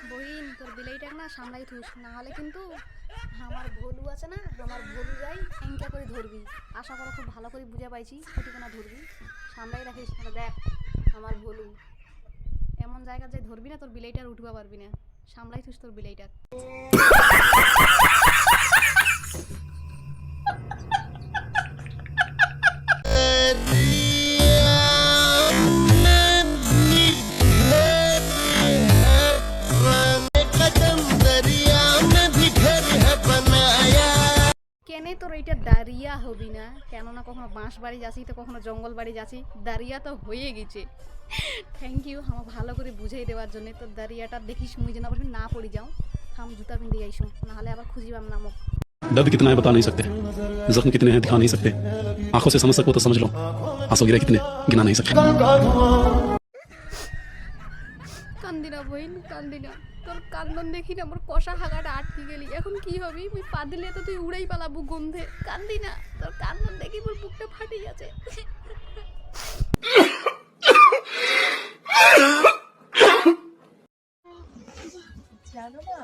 বহিন তোর বিলাইটা না সামলাই থুস, না হলে কিন্তু আমার ভলু আছে না, আমার ভলু যাই এঙ্কা করে ধরবি। আশা করো খুব ভালো করে বুঝে পাইছি কুটিকোনা ধরবি, সামলাই রাখিস। দেখ আমার ভলু এমন জায়গা যাই ধরবি না, তোর বিলাইটার উঠবা পারবি না। সামলাই থুস তোর বিলাইটার। কেনে তোর এইটা দাঁড়িয়া হবি না, কেননা কখনো বাঁশ বাড়ি যাচ্ছি তো কখনো জঙ্গল বাড়ি যাচ্ছি, দাঁড়িয়া তো হয়ে গেছে। থ্যাংক ইউ আমার ভালো করে বুঝাই দেওয়ার জন্য। তোর দাঁড়িয়াটা দেখিস মুই যেন আবার না পড়ি যাও, থাম জুতা পিন্দি আইসো, নাহলে আবার খুঁজিবাম নামক। दर्द कितना है बता नहीं सकते, जख्म कितने हैं दिखा नहीं सकते, आंखों से समझ सको तो समझ लो, आंसू गिरे कितने गिना नहीं सकते। কান্দিনা বহিন কান্দিনা, তোর কান্দন দেখি না আমার কষা হাগাটা আটকে গেলি। এখন কি হবি, মুই পা দিলে তো তুই উড়াই পালাবো গন্ধে। কান্দিনা, তোর কান্দন দেখি মোর বুকটা ফাটে যাচ্ছে। জানো না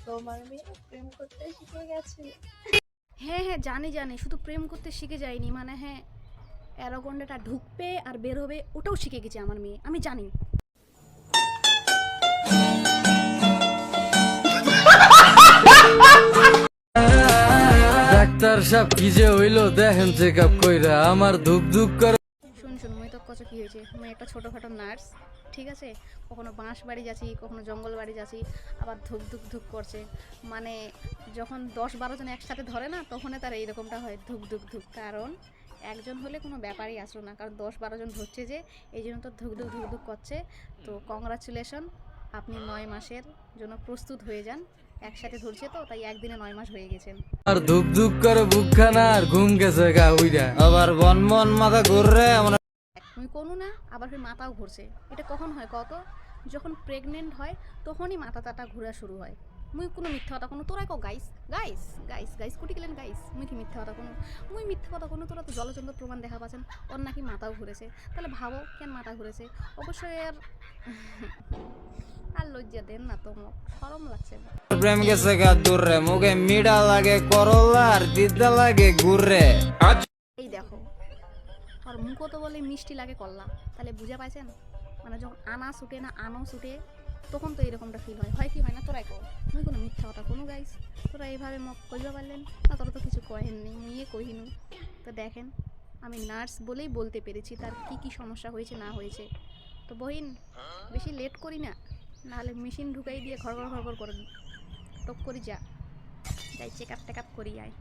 তোমার মেয়ে প্রেম করতে শিখে গেছে। হ্যাঁ হ্যাঁ জানি জানি, শুধু প্রেম করতে শিখে যায়নি, মানে হ্যাঁ অ্যারোগন্ডাটা ঢুকবে আর বের হবে ওটাও শিখে গেছে আমার মেয়ে, আমি জানি। ডাক্তার সাহেব কি যে হইলো দেখেন চেক আপ কইরা আমার ধুক ধুক করে। শুন শুন মুই তো কত কি হয়েছে, মুই একটা ছোটোখাটো নার্স, ঠিক আছে। কখনো বাঁশ বাড়ি যাচ্ছি, কখনো জঙ্গল বাড়ি যাচ্ছি, আবার ধুক ধুক ধুক করছে। মানে যখন 10-12 জন একসাথে ধরে না, তখন তার এইরকমটা হয় ধুক ধুক ধুক। কারণ একজন হলে কোনো ব্যাপারই আসলো না, কারণ 10-12 জন ধরছে যে, এই জন্য তো ধুক ধুক ধুক ধুক করছে। তো কংগ্রাচুলেশন, আপনি 9 মাসের জন্য প্রস্তুত হয়ে যান। একসাথে ধরছে তো তাই একদিনে 9 মাস হয়ে গেছেন। আর ধুক ধুক করে বুকখানা আর ঘুম গেছে গা উইরা, আবার বন বন মাথা ঘুররে। মুই কোনো না, আবার ফির মাথাও ঘুরছে। এটা কখন হয় কত, যখন প্রেগনেন্ট হয় তখনই মাথা টাটা ঘোরা শুরু হয়। মুই কোনো মিথ্যা কথা কোনো, তোরা কো গাইস গাইস গাইস গাইস কুটি গেলেন গাইস, মুই কি মিথ্যা কথা কোনো, মুই মিথ্যা কথা কোনো। তোরা তো জলচন্দ্র প্রমাণ দেখা পাচ্ছেন ওর নাকি মাথাও ঘুরেছে। তাহলে ভাবো কেন মাথা ঘুরেছে। অবশ্যই আর লজ্জা দেন না তো, শরম লাগছে। প্রেম গেছে গা দূরে, মুখে মিডা লাগে করলা আর দিদা লাগে ঘুরে। এই দেখো আর মুখও তো বলে মিষ্টি লাগে কল্লা, তাহলে বুঝে পাইছেন। মানে যখন আনা ছুটে না আনো ছুটে, তখন তো এরকমটা ফিল হয়। হয় কি হয় না, তোরাই কো মুই কোনো মিথ্যা কথা কোনো গাইস। তোরা এইভাবে মক কইবা পারলেন না, তোরা তো কিছু কহেননি, মুইয়ে কহিনু। তো দেখেন আমি নার্স বলেই বলতে পেরেছি তার কি কি সমস্যা হয়েছে না হয়েছে। তো বহিন বেশি লেট করি না, নাহলে মেশিন ঢুকাই দিয়ে ঘর ঘর ঘর ঘর করে টপ করি যা, যাই চেক আপ টেক আপ করি আয়।